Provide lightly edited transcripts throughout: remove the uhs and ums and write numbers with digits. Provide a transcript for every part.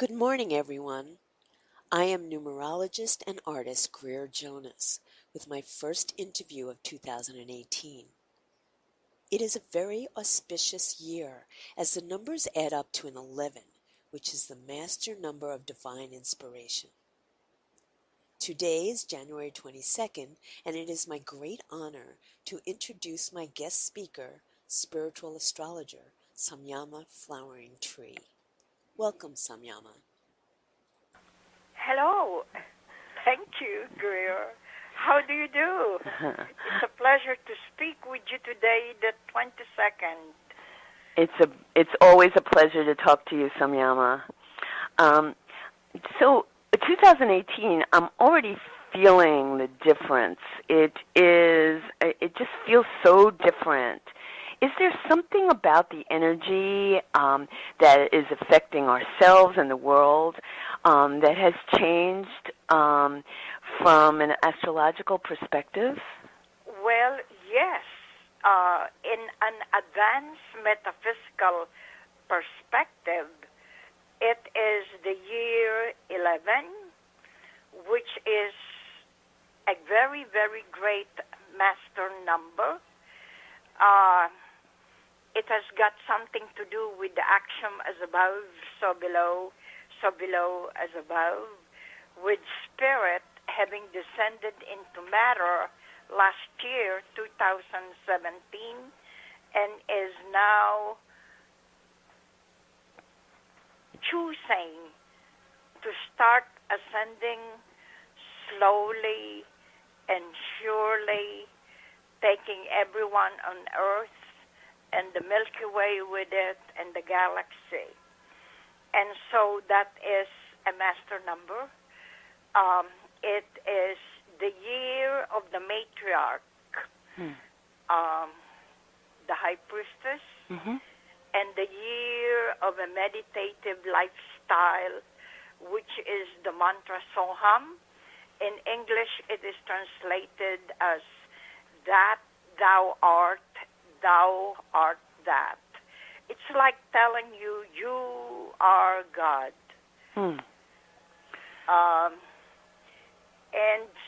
Good morning, everyone. I am numerologist and artist Greer Jonas with my first interview of 2018. It is a very auspicious year as the numbers add up to an 11, which is the master number of divine inspiration. Today is January 22nd, and it is my great honor to introduce my guest speaker, Spiritual Astrologer, Samyama Flowering Tree. Welcome, Samyama. Hello. Thank you, Greer. How do you do? It's a pleasure to speak with you today, the 22nd. It's always a pleasure to talk to you, Samyama. So 2018, I'm already feeling the difference. It just feels so different. Is there something about the energy that is affecting ourselves and the world that has changed from an astrological perspective? Well, yes. In an advanced metaphysical perspective, it is the year 11, which is a very, very great master number. It has got something to do with the axiom as above, so below as above, with spirit having descended into matter last year, 2017, and is now choosing to start ascending slowly and surely, taking everyone on Earth and the Milky Way with it and the galaxy. And so that is a master number. It is the year of the Matriarch, the High Priestess, and the year of a meditative lifestyle, which is the mantra Soham. In English, it is translated as that thou art that. It's like telling you, you are God. And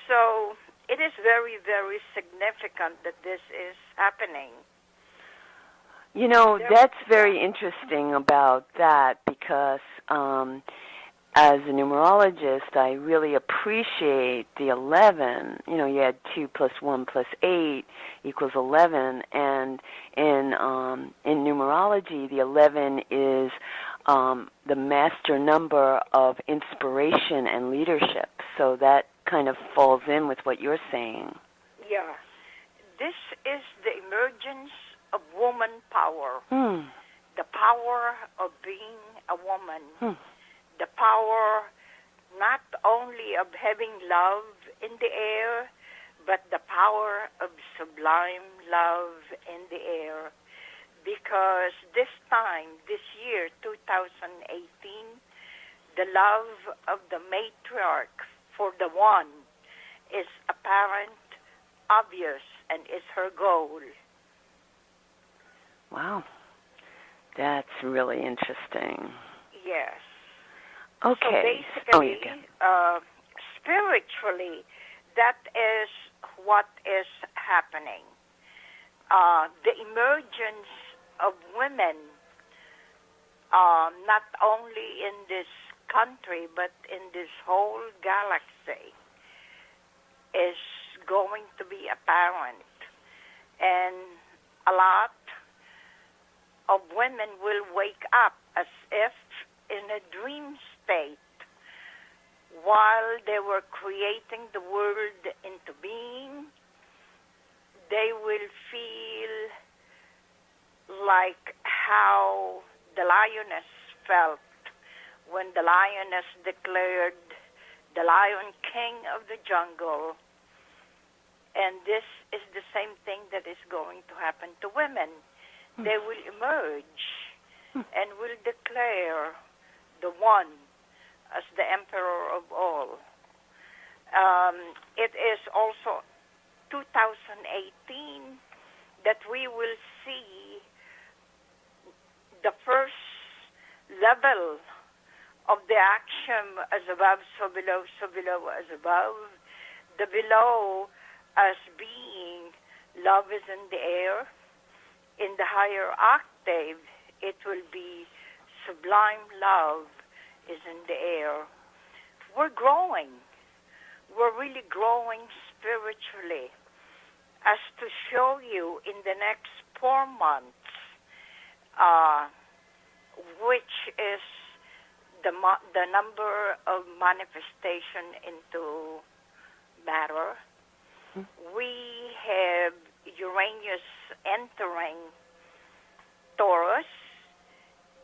so it is very, very significant that this is happening. You know, that's very interesting about that because as a numerologist, I really appreciate the 11. You know, you had 2 plus 1 plus 8 equals 11, and in numerology, the 11 is the master number of inspiration and leadership. So that kind of falls in with what you're saying. Yeah. This is the emergence of woman power, the power of being a woman. The power not only of having love in the air, but the power of sublime love in the air. Because this time, this year, 2018, the love of the matriarch for the one is apparent, obvious, and is her goal. Wow. That's really interesting. Yes. Okay. So basically, spiritually, that is what is happening. The emergence of women, not only in this country, but in this whole galaxy, is going to be apparent. And a lot of women will wake up as if in a dream state while they were creating the world into being. They will feel like how the lioness felt when the lioness declared the lion king of the jungle. And this is the same thing that is going to happen to women. They will emerge and will declare the one as the emperor of all. It is also 2018 that we will see the first level of the axiom as above, so below as above. The below as being love is in the air. In the higher octave, it will be sublime love is in the air. We're growing. We're really growing spiritually. As to show you in the next 4 months, which is the number of manifestation into matter, we have Uranus entering Taurus.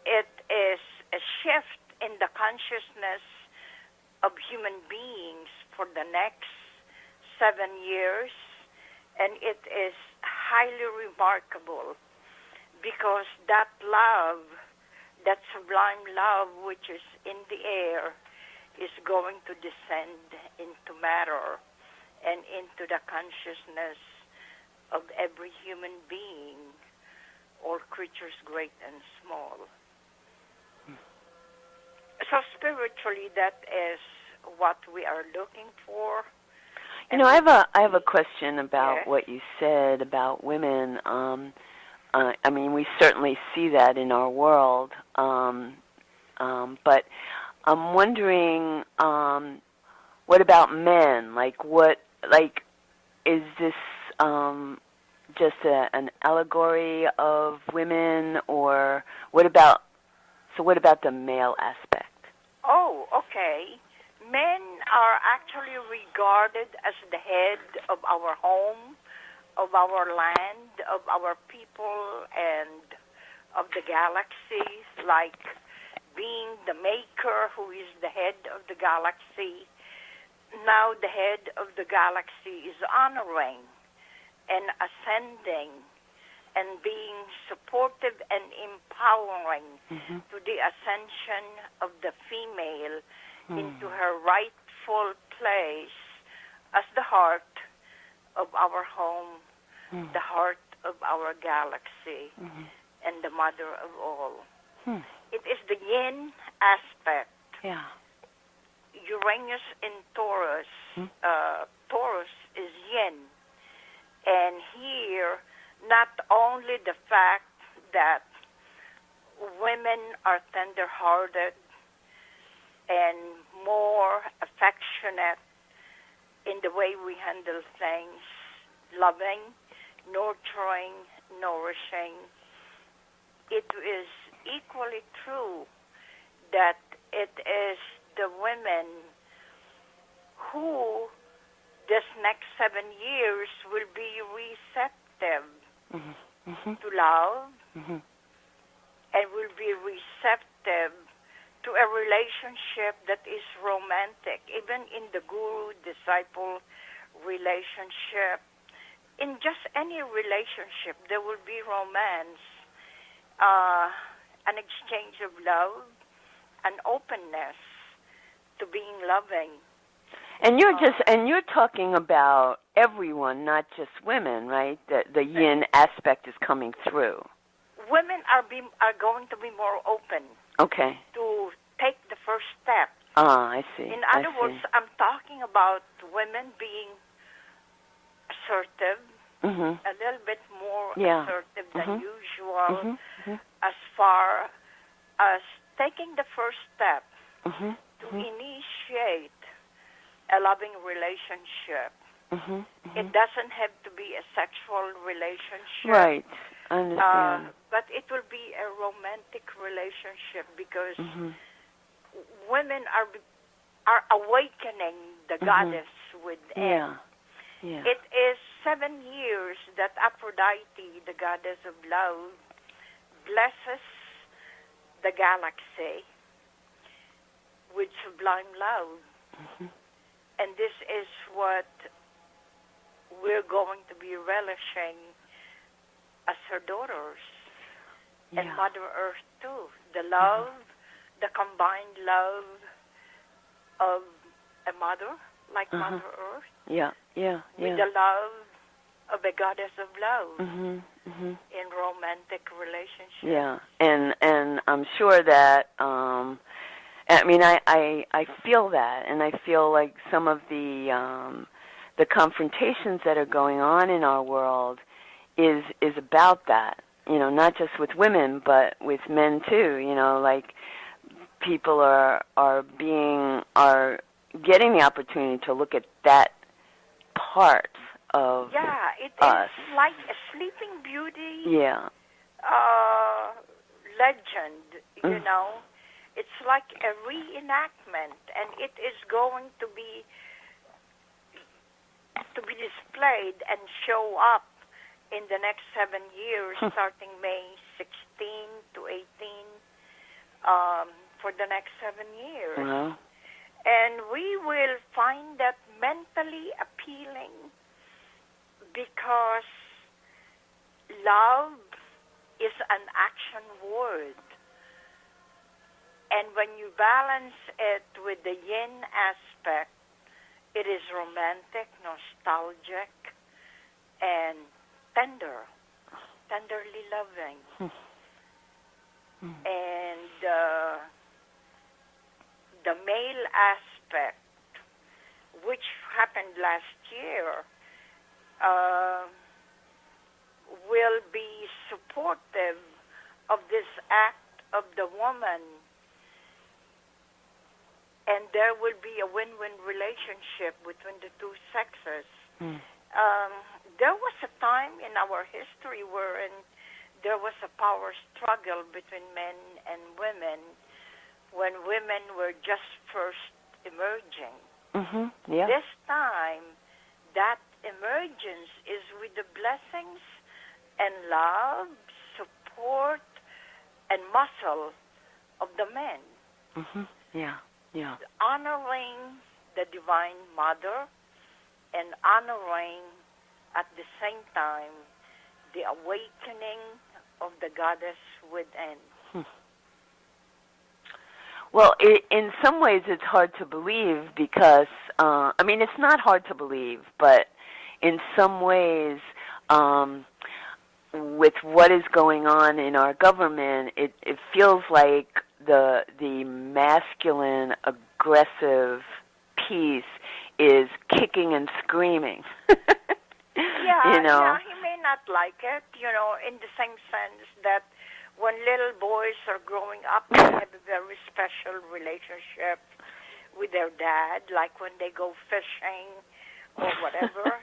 It is a shift in the consciousness of human beings for the next 7 years, and it is highly remarkable because that love, that sublime love which is in the air, is going to descend into matter and into the consciousness of every human being, all creatures great and small. So spiritually, that is what we are looking for. You know, I have a question about what you said about women. I mean, we certainly see that in our world, but I'm wondering, what about men? Is this just an allegory of women, or what about the male aspect? Oh, okay. Men are actually regarded as the head of our home, of our land, of our people, and of the galaxy, like being the maker who is the head of the galaxy. Now the head of the galaxy is honoring and ascending and being supportive and empowering to the ascension of the female into her rightful place as the heart of our home, the heart of our galaxy, and the mother of all. It is the yin aspect. Yeah. Uranus in Taurus. Taurus is yin. And here, not only the fact that women are tender-hearted and more affectionate in the way we handle things, loving, nurturing, nourishing, it is equally true that it is the women who this next 7 years will be receptive to love and will be receptive to a relationship that is romantic, even in the guru-disciple relationship. In just any relationship, there will be romance, an exchange of love, an openness to being loving. And you're talking about everyone, not just women, right? The yin aspect is coming through. Women are going to be more open. Okay. To take the first step. I see. In other words, I'm talking about women being assertive, a little bit more assertive than usual, as far as taking the first step to initiate a loving relationship. It doesn't have to be a sexual relationship. Right. I understand. But it will be a romantic relationship because women are awakening the goddess within. Yeah. It is 7 years that Aphrodite, the goddess of love, blesses the galaxy with sublime love. And this is what we're going to be relishing as her daughters. And Mother Earth too. The love, the combined love of a mother, like Mother Earth. With the love of a goddess of love in romantic relationships. Yeah, and I'm sure that I mean, I feel that, and I feel like some of the confrontations that are going on in our world is about that. You know, not just with women, but with men too. You know, like people are getting the opportunity to look at that part of it us. is like a Sleeping Beauty Yeah. legend, you know. It's like a reenactment, and it is going to be displayed and show up in the next 7 years, starting May 16 to 18, for the next 7 years. Wow. And we will find that mentally appealing because love is an action word. And when you balance it with the yin aspect, it is romantic, nostalgic, and tenderly loving. And the male aspect, which happened last year, will be supportive of this act of the woman, and there will be a win-win relationship between the two sexes. There was a time in our history wherein there was a power struggle between men and women when women were just first emerging. Yeah. This time, that emergence is with the blessings and love, support, and muscle of the men. Yeah. Yeah. Honoring the Divine Mother and honoring at the same time the awakening of the goddess within. Well, in some ways it's hard to believe because, I mean, it's not hard to believe, but in some ways, with what is going on in our government, it feels like the masculine, aggressive piece is kicking and screaming. You know? Yeah, he may not like it, you know, in the same sense that when little boys are growing up, they have a very special relationship with their dad, like when they go fishing or whatever.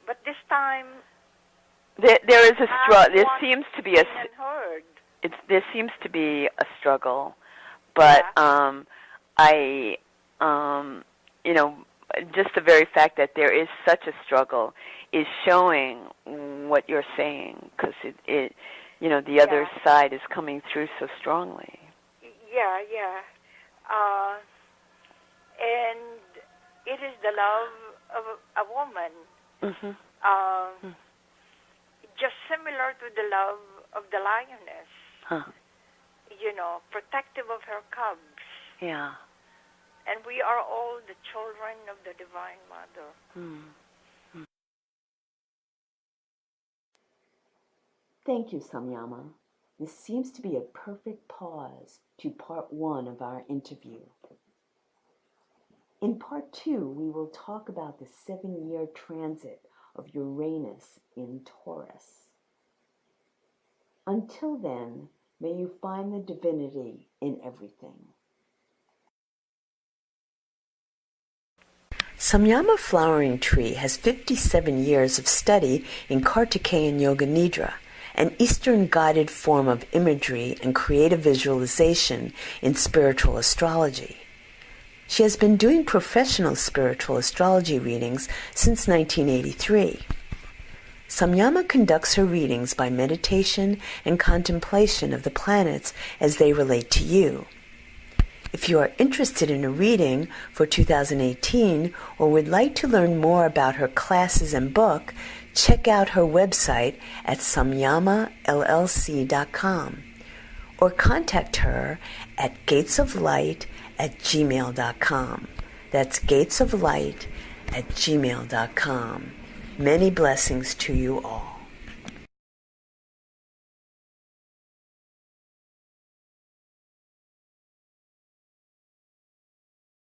But this time, there is a struggle. There seems to be there seems to be a struggle, but you know, just the very fact that there is such a struggle is showing what you're saying, because it you know, the other side is coming through so strongly. Yeah. And it is the love of a woman, just similar to the love of the lioness, you know, protective of her cubs. Yeah. And we are all the children of the Divine Mother. Thank you, Samyama. This seems to be a perfect pause to part 1 of our interview. In part 2, we will talk about the 7-year transit of Uranus in Taurus. Until then, may you find the divinity in everything. Samyama Flowering Tree has 57 years of study in Kartikeyan Yoga Nidra, an Eastern guided form of imagery and creative visualization in spiritual astrology. She has been doing professional spiritual astrology readings since 1983. Samyama conducts her readings by meditation and contemplation of the planets as they relate to you. If you are interested in a reading for 2018 or would like to learn more about her classes and book, check out her website at samyamallc.com or contact her at gatesoflight@gmail.com. That's gatesoflight@gmail.com. Many blessings to you all.